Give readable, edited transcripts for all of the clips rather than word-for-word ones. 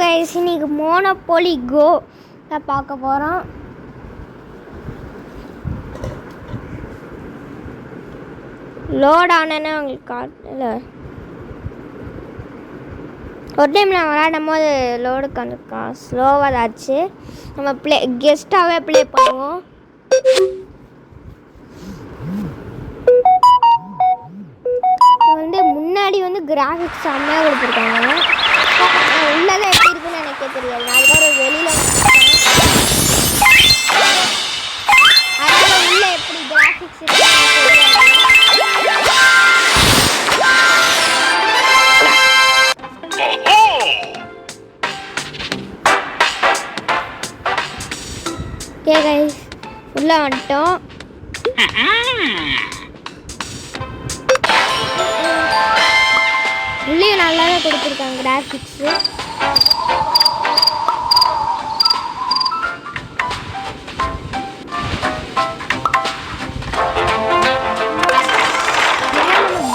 Guys இன்னைக்கு monopoly கோ தான் பார்க்க போகிறோம். லோட் ஆனேன்னு உங்களுக்கு காட்டல. ஒரு டைம் நான் விளையாடும் போது லோடுக்கு வந்துருக்கா ஸ்லோவாக தாச்சு. நம்ம கெஸ்ட்டாகவே ப்ளே பண்ணுவோம். முன்னாடி கிராஃபிக்ஸ் செம்மையாக கொடுத்துருக்காங்க. உள்ளதான் எப்படி இருக்குன்னு எனக்கே தெரியாது. நான் அதுக்காக வெளியில் அதனால் உள்ள எப்படி கிராஃபிக்ஸ் இருக்கு ஓகே கைஸ், உள்ளே வந்துட்டோம். உள்ளேயும் நல்லாவே கொடுத்துருக்காங்க கிராஃபிக்ஸு.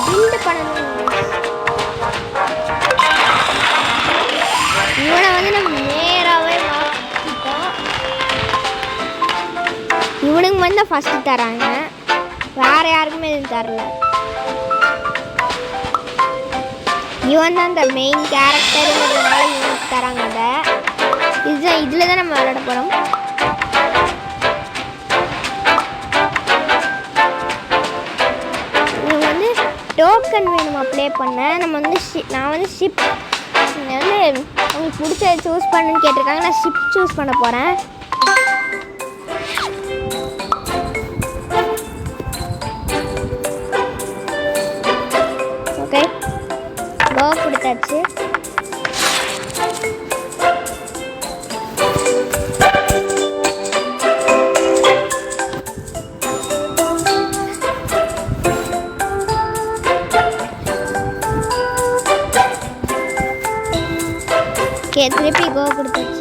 பில்டு பண்ணணும். இவனை நம்ம நேராகவே மாற்றிட்டோம். இவனுங்க ஃபஸ்ட்டு தராங்க, வேறு யாருக்குமே எதுவும் தரல. இவன் தான் இந்த மெயின் கேரக்டருங்கிறதுனால இவனுக்கு தராங்க. இதில் தான் நம்ம விளையாட போகிறோம். இவங்க டோக்கன் வேணுமா ப்ளே பண்ண. நான் ஷிப் உங்களுக்கு பிடிச்ச சூஸ் பண்ணுன்னு கேட்டிருக்காங்க. நான் ஷிப் சூஸ் பண்ண போகிறேன். ஓகே, கோ கொடுத்தாச்சு. ஓகே, திருப்பி கோ கொடுத்தாச்சு.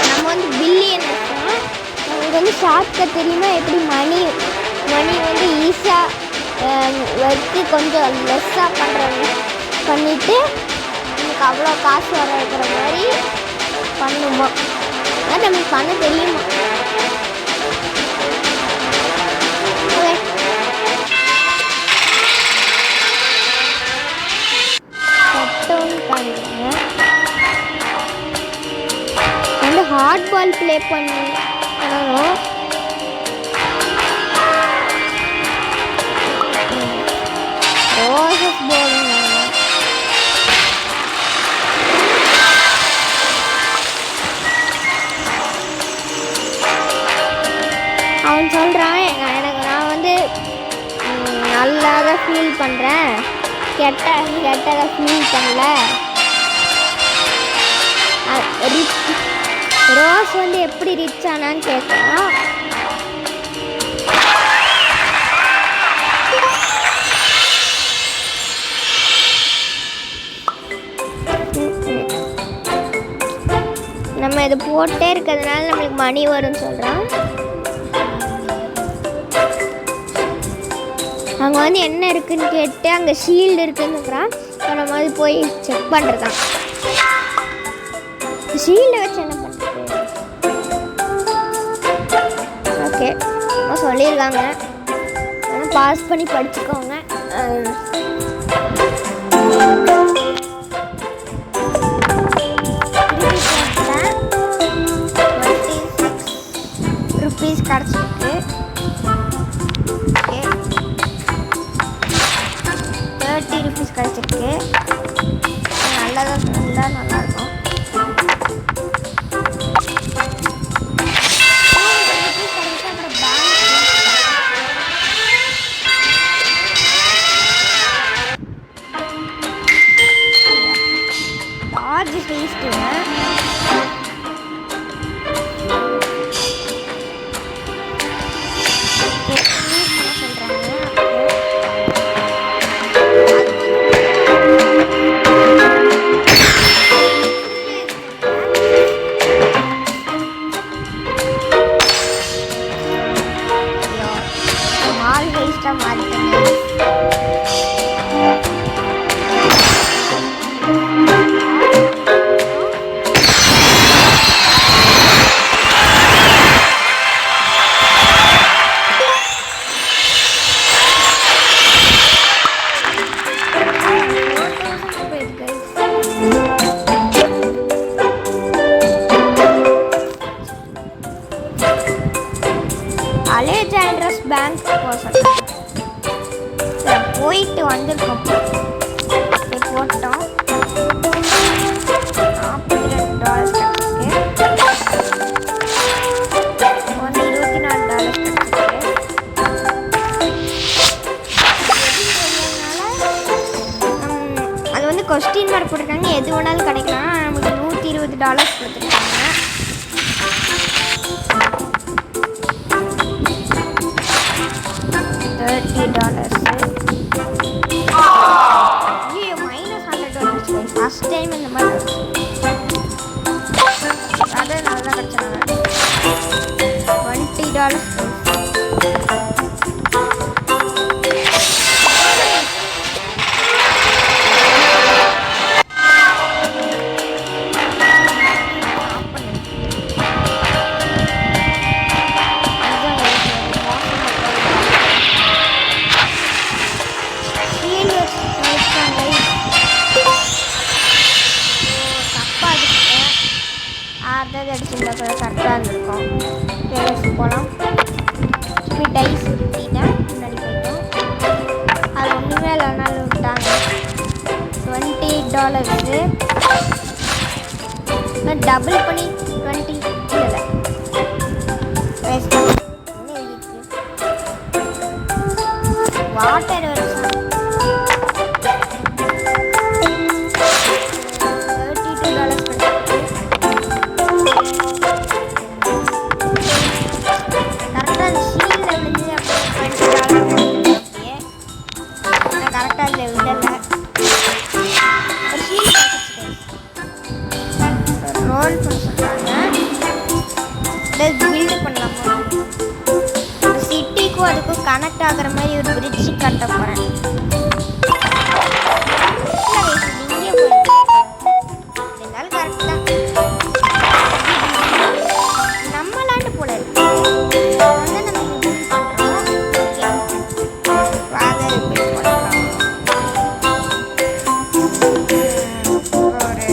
நம்ம பில்லியன் நமக்கு ஷார்ட்கட் தெரியுமா, எப்படி மணி ஈஸியாக வச்சு கொஞ்சம் லெஸ்ஸாக பண்ணிவிட்டு நமக்கு அவ்வளோ காசு வர வைக்கிற மாதிரி பண்ணுமா. அது நமக்கு பண்ண தெரியுமா. ஹார்ட் பால் ப்ளே பண்ணணும். அவன் சொல்கிறான், நான் நல்லா தான் ஃபீல் பண்ணுறேன், கெட்டதை ஃபீல் பண்ணல. ரோஸ் எப்படி ரிச் ஆனான்னு கேட்குறான். நம்ம இது போட்டே இருக்கிறதுனால நம்மளுக்கு மணி வரும்னு சொல்கிறான். அங்கே என்ன இருக்குன்னு கேட்டு அங்கே ஷீல்டு இருக்குன்னு சொல்கிறான். நம்ம போய் செக் பண்ணுறதான். ஷீல்டை வச்சு என்ன பண்ணுறது? ஓகே, சொல்லியிருக்காங்க, ஆனால் பாஸ் பண்ணி படிச்சுக்கோங்க. ₹26 கிடச்சிருக்கு. ஓகே, ₹30 கிடச்சிருக்கு. நல்லாயிருக்கும். வேஸ்ட்டாக மாறிட்டேன். டாலர்ஸ் பேங்க் போக சொல்கிறாங்க. சரி போயிட்டு வந்திருக்கோம். போட்டோம். $42 கிடச்சிருக்கு. $24 கிடச்சிருக்கு. அது வந்து கொஸ்டின் மார்க் போட்டிருக்காங்க. எது வேணாலும் கிடைக்கலாம். நமக்கு $120 கொடுத்துருக்காங்க. $30. ஐயோ -100 வந்துருச்சு. ஃபர்ஸ்ட் டைம் இந்த மாதிரி அது நல்லா கிடச்சாங்க. $20. அடிச்சுருந்தா கரெக்டாக இருந்திருக்கும். டேஸ் போகலாம். இப்படி டைஸ் விட்டிட்டேன். முன்னாடி போயிட்டோம். அது ஒன்றுமே இல்லைனாலும் விட்டாங்க. $28. டபுள் பண்ணி 20 இல்லை வாட்டர் வருஷம் கனெக்ட் ஆகிற மாதிரி ஒரு பிரிட்ஜ் கட்ட போகிறேன். இங்கே போயிட்டு இருந்தாலும் கரெக்ட் தான். நம்மளாண்டு போல இருக்கு. வந்து நம்ம பில் பண்ணுறோம். ஃபாதர் பில் பண்ணுறோம். ஒரு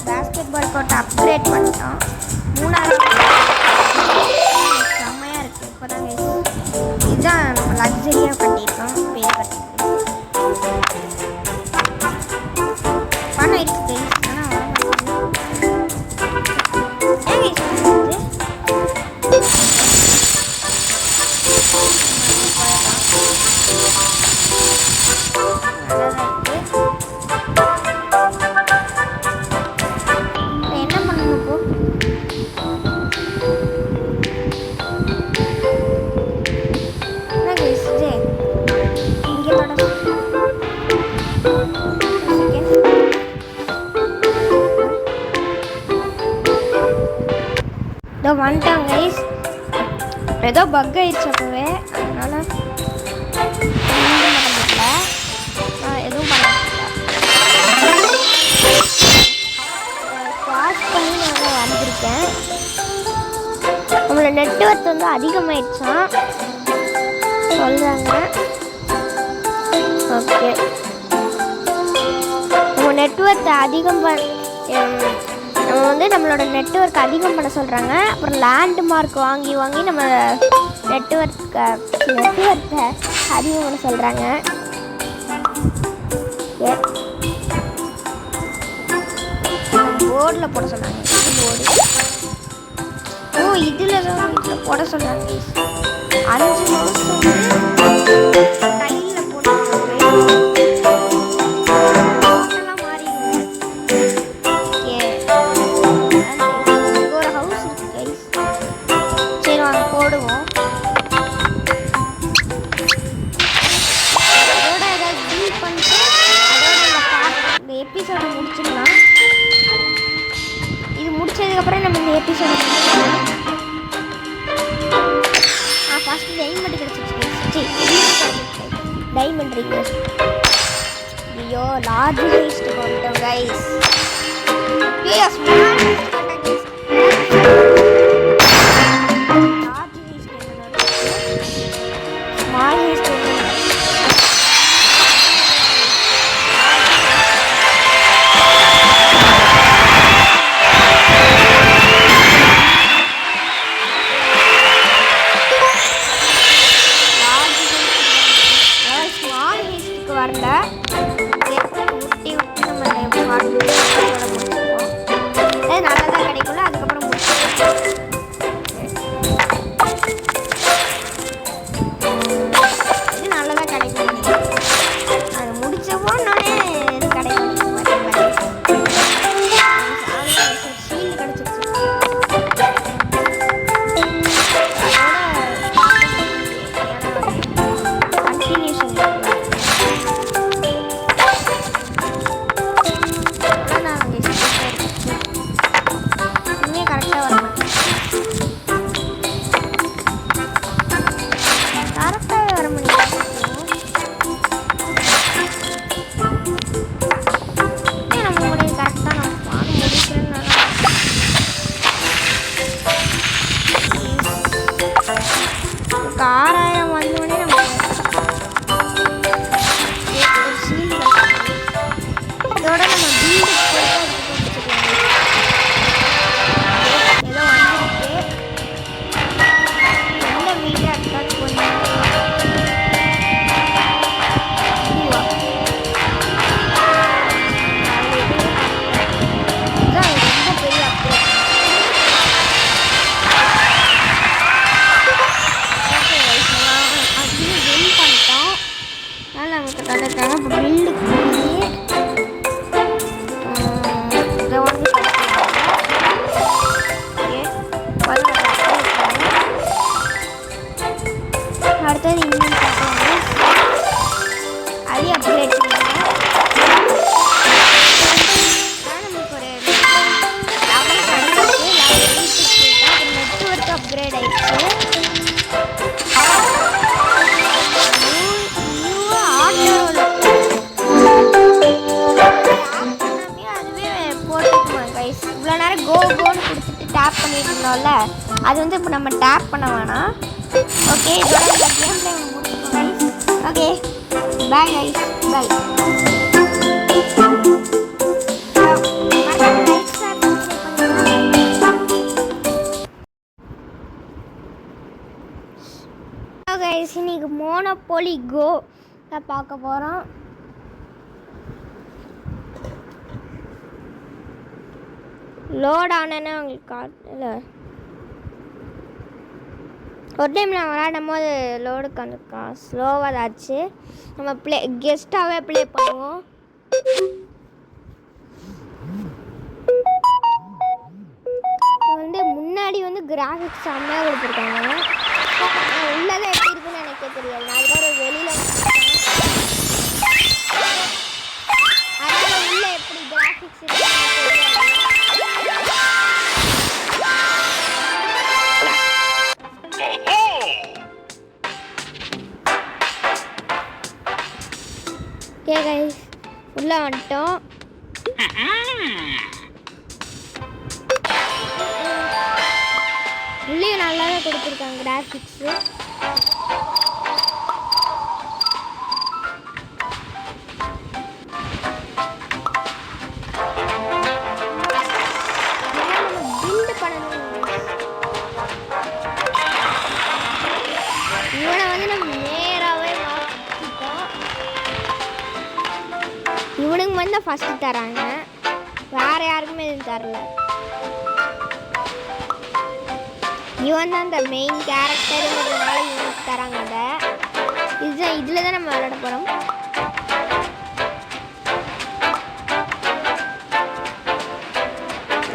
பேஸ்கெட் பால் கோர்ட்டை அப்கிரேட் பண்ணிட்டோம். 3வது இதுதான் நம்ம லக்ஸரியாக கட்டியிருக்கோம். பேர் கட்டியிருக்கோம். பணம் இருக்குது. ஆனால் என்ன பண்ணணும் இப்போ? இதோ வந்துட்டாங்க கைஸ். ஏதோ பக் ஆயிடுச்சு அப்போவே. அதனால் எதுவும் பண்ண பாஸ் பண்ணி நான் வந்திருக்கேன். நம்மளோட நெட்வொர்க் வந்து அதிகமாகிடுச்சான் சொல்கிறாங்க. ஓகே நம்ம நெட்வொர்க் அதிகம் நம்ம வந்து நம்மளோட நெட்வொர்க் அதிகம் பண்ண சொல்கிறாங்க. அப்புறம் லேண்ட்மார்க் வாங்கி வாங்கி நம்ம நெட்வொர்க்கை அதிகம் பண்ண சொல்கிறாங்க. போர்டில் போட சொல்கிறாங்க. போர்டு இதில் தான் இதில் போட சொல்கிறாங்க. 5 மாதம் வந்து கையில் போட்டு போடுவோம். அதோட ஏதாவது டீல் பண்ணிட்டு அதோட இந்த எபிசோட முடிச்சிடலாம். இது முடிச்சதுக்கப்புறம் நம்ம இந்த எபிசோட முடிச்சிடலாம். ஃபர்ஸ்ட் டைமண்ட் கிடச்சிச்சு. Diamond ring. ஐயோ லார்ஜ் ஹைஸ்ட் வந்துட்டோம் கைஸ். அடுத்தது இன்னும் பார்க்கலாம். அதையும் அப்கிரேட் பண்ணிக்கலாம். நமக்கு ஒரு லெவல் கிடச்சிருக்கு. நெட்ஒர்க் அப்கிரேட் ஆயிடுச்சு. இவ்வளோ நேரம் கோன்னு கொடுத்துட்டு டேப் பண்ணிட்டு இருந்தோம்ல, அது வந்து இப்போ நம்ம டேப் பண்ண வேணாம். ஓகே, இதோட இந்த கேம் பிளே முடிச்சுக்கோங்க guys. Okay, bye guys, bye. Guys, இன்னைக்கு மோனோபோலி கோ பார்க்க போகிறோம். லோட் ஆனேன்னா உங்களுக்கு காட்டல. ஒரு டைம் நான் விளையாடும் போது லோடுக்கு வந்துருக்கா ஸ்லோவாக தாச்சு. நம்ம கெஸ்ட்டாகவே ப்ளே பண்ணுவோம். வந்து முன்னாடி வந்து கிராஃபிக்ஸ் செம்மையாக கொடுத்துருக்காங்க. உள்ளதான் எப்படி இருக்குன்னு எனக்கே தெரியாது. நான் அதுக்காக ஒரு வெளியில் அதனால் உள்ள எப்படி கிராஃபிக்ஸ் கைஸ் உள்ள வந்துட்டோம். உள்ளேயும் நல்லாவே கொடுத்துருக்காங்க கிராஃபிக்ஸு. பில்டு பண்ணணும். இவனை வந்து நம்ம நேராகவே மாற்றிட்டோம். இவனுக்கு வந்து ஃபஸ்ட்டு தராங்க, வேறு யாருக்குமே எதுவும் தரல. இவன் தான் இந்த மெயின் கேரக்டருங்கிறதுனால இவனுக்கு தராங்க. இதில் தான் நம்ம விளையாட போகிறோம்.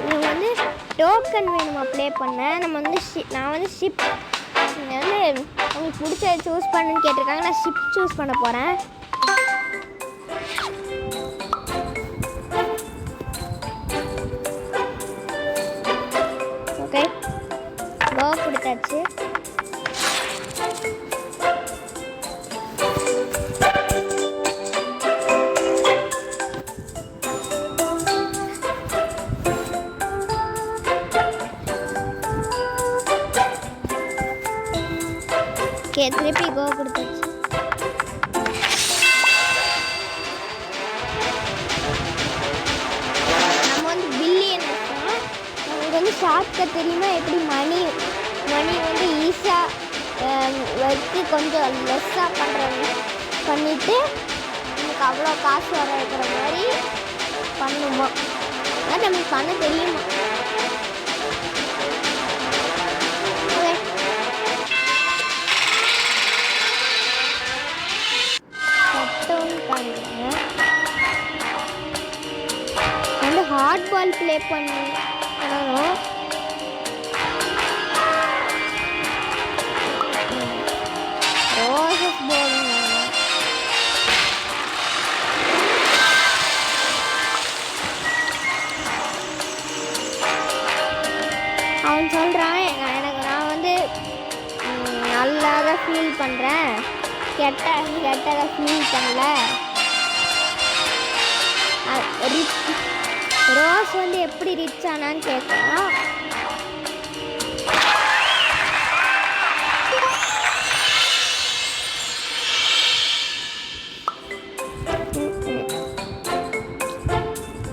இவங்க வந்து டோக்கன் வேணுமா ப்ளே பண்ண. நம்ம வந்து நான் வந்து ஷிப் வந்து உங்களுக்கு பிடிச்ச சூஸ் பண்ணுன்னு கேட்டிருக்காங்க. நான் ஷிப் சூஸ் பண்ண போகிறேன். ஓகே, கோ கொடுத்தாச்சு. ஓகே, திருப்பி கோ கொடுத்தாச்சு. நம்ம வந்து பில்லியன் நமக்கு வந்து ஷார்ட்கட் தெரியுமா, எப்படி மணி வந்து ஈஸியாக வச்சு கொஞ்சம் லெஸ்ஸாக பண்ணிவிட்டு நமக்கு அவ்வளோ காசு வர வைக்கிற மாதிரி பண்ணுமா. அது நமக்கு பண்ண தெரியுமா. வந்து ஹார்ட் பால் ப்ளே பண்ணணும். ரோசஸ் போடணும். அவன் சொல்கிறான், நான் வந்து நல்லா தான் ஃபீல் பண்ணுறேன், கெட்டதை ஃபீல் பண்ணல. ரோஸ் வந்து எப்படி ரிச் ஆனான்னு கேட்கலாம்.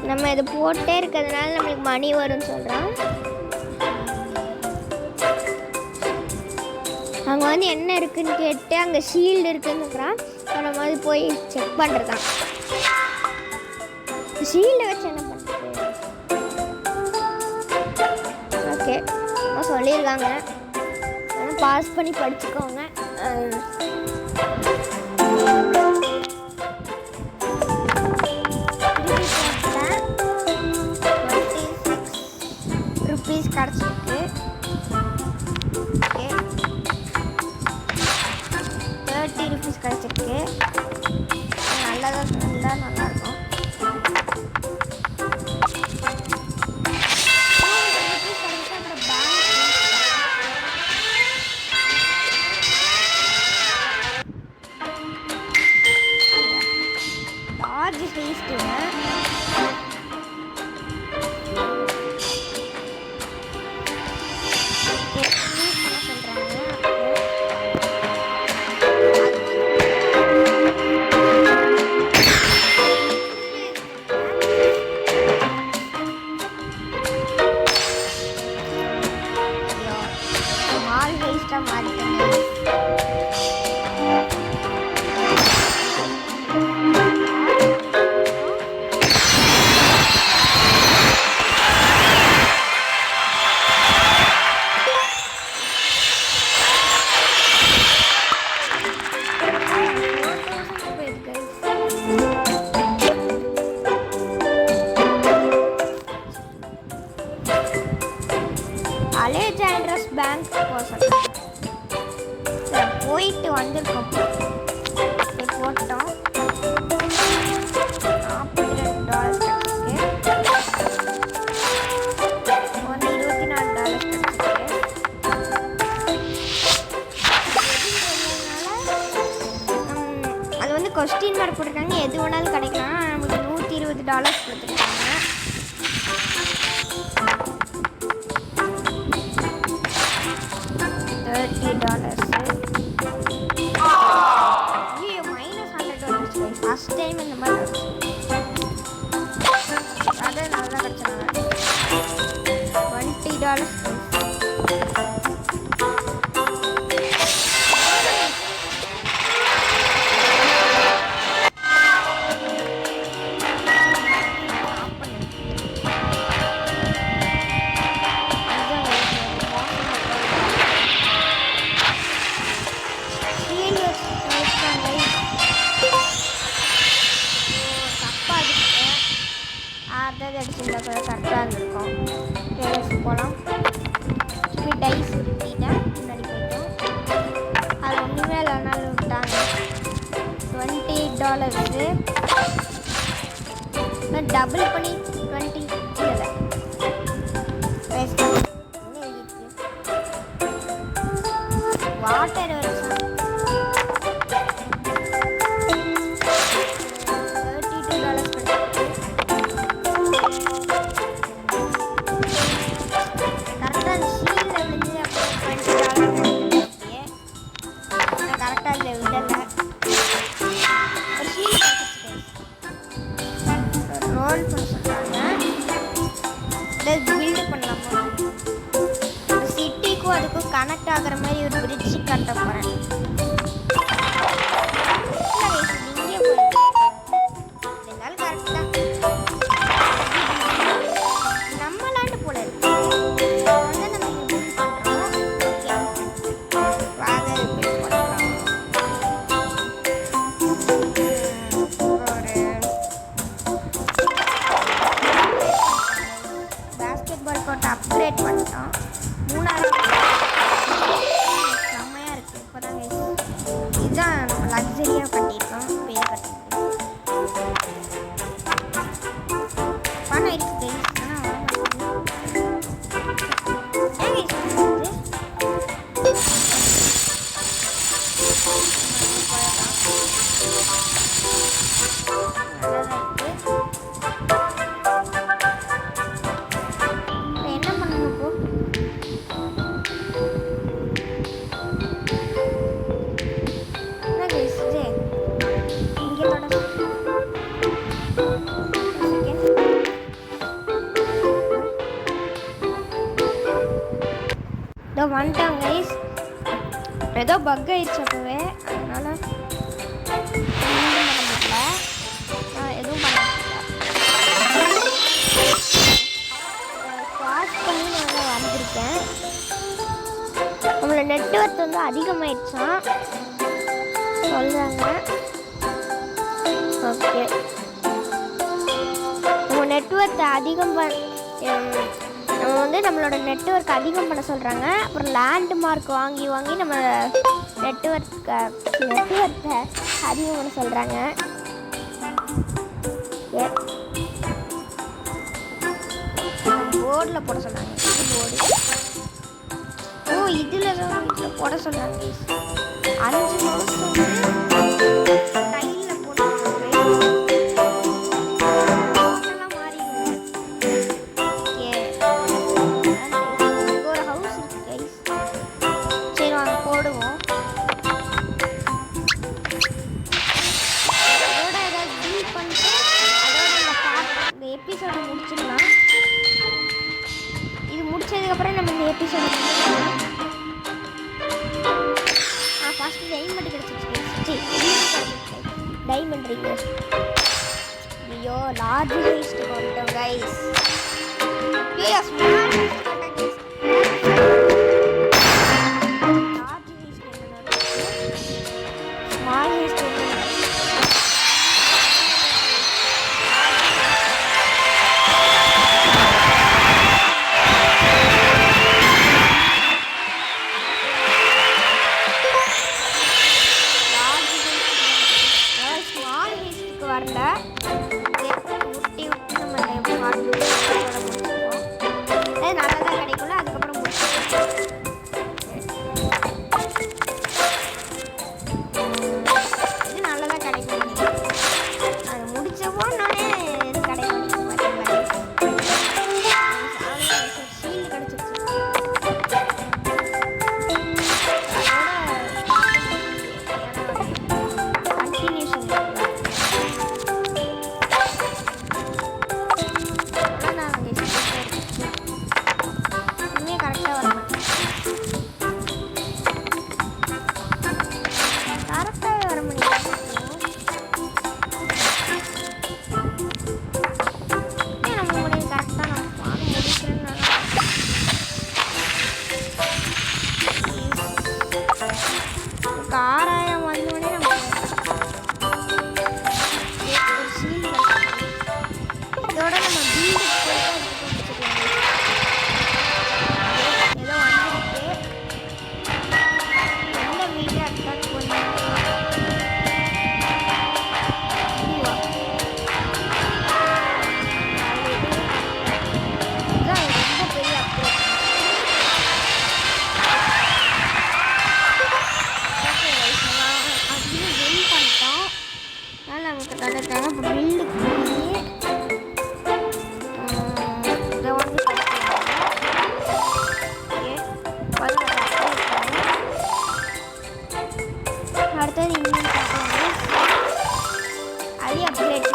நம்ம இதை போட்டே இருக்கிறதுனால நம்மளுக்கு மணி வரும்னு சொல்கிறான். அங்கே வந்து என்ன இருக்குன்னு கேட்டு அங்கே ஷீல்டு இருக்குன்னு சொல்கிறான். நம்ம மாதிரி போய் செக் பண்ணுறதான். ஷீல்டை வச்சு என்ன பண்ணுறது? ஓகே, சொல்லியிருக்காங்க, ஆனால் பாஸ் பண்ணி படிச்சுக்கோங்க. ₹26 கிடச்சிருக்கு. ஓகே, அலெக்சாண்ட்ரஸ் பேங்க் போயிட்டு வந்திருக்கோம். போட்டோம் $42 அது வந்து கொஸ்டின் மார்க் போட்டிருக்காங்க. எது வேணாலும் கிடைக்கலாம். நமக்கு $120 கொடுத்துருக்காங்க. $30 -$100 ஃபர்ஸ்ட் டைம் இந்த மாதிரி அது நல்லா கிடைச்சாங்க. $20 கரெக்டாக இருந்திருக்கும். போகலாம் டைஸ் உருட்டிட்டேன். முன்னாடி போயிட்டோம். அது ஒன்றுமே இல்லைனாலும் விட்டாங்க. $28 டபுள் பண்ணி 20 இல்லை வாட்டர் கனெக்ட் ஆகிற மாதிரி ஒரு பிரிட்ஜ் கட்ட போகிறேன். இங்கே போயிட்டு இருந்தாலும் கரெக்ட் தான். நம்ம லேண்டு போல இருக்கு. வந்து நம்ம பில்ட் பண்ணுறோம். ஓகே வாங்க பில்ட் பண்ணுறோம். ஒரு பேஸ்கெட் பால் கோர்ட் அப்கிரேட் பண்ணிட்டோம். 3வது செம்மையாக இருக்குது. இப்போ தாங்க இதுதான் நம்ம லக்ஸரியாக கட்டியிருக்கோம். பேர் கட்டிட்டு பணம் இருக்குது. என்ன பண்ணணும் இப்போ? இதோ வந்துட்டாங்க கைஸ். ஏதோ பக் ஆயிடுச்சு அப்போவே. அதனால எதுவும் பண்ண பாஸ் பண்ணி நான் வந்திருக்கேன். நம்மளோட நெட்வொர்க் வந்து அதிகமாயிடுச்சான் சொல்கிறாங்க. ஓகே நம்ம நெட்வொர்க் அதிகம் நம்ம வந்து நம்மளோட நெட்வொர்க் அதிகம் பண்ண சொல்கிறாங்க. அப்புறம் லேண்ட் மார்க் வாங்கி வாங்கி நம்ம நெட்வொர்க்கை அதிகம் பண்ண சொல்கிறாங்க. போர்டில் போட சொல்கிறாங்க. இது போர்டு. ஓ இதில் தான் இதில் போட சொல்கிறாங்க. 5 மாதம் வந்து டைலில் போட்டு ஒரு ஹவுஸ் இருக்கு கைஸ். Diamond ring. ஐயோ லார்ஜ் ஹீஸ்ட்டுக்கு வந்துட்டோம் கைஸ். ஐயோ ஸ்மால் ஹீஸ்ட் வந்துட்டோம் கைஸ். லார்ஜ் ஹீஸ்ட் என்ன ஸ்மால் ஹீஸ்ட் வரல. ஊட்டி விட்டு நம்ம நல்லதாக கிடைக்கும்ல அதுக்கப்புறம் இது நல்லதாக கிடைக்கும். அது முடிச்சப்போ நானே இது கிடைக்கும். ஷீல்டு கிடச்சிருச்சு. கண்டினியூஷன் அடுத்தது இன்னும் அது அப்கிரேட்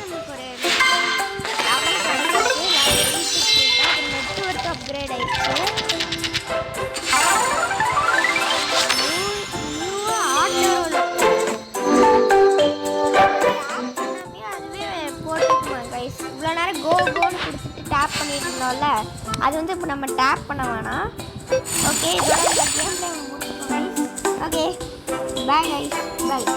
நமக்கு ஒரு நெட்வொர்க் அப்கிரேட் ஆயிடுச்சு. இவ்வளோ நேரம் கோன்னு கொடுத்துட்டு டேப் பண்ணிட்டு இருந்தோம்ல அது வந்து இப்போ நம்ம டேப் பண்ண வேணாம். ஓகே இதோட இந்த கேம் ப்ளே முடிச்சுக்கோங்க. ஓகே பாய் கைஸ், பாய்.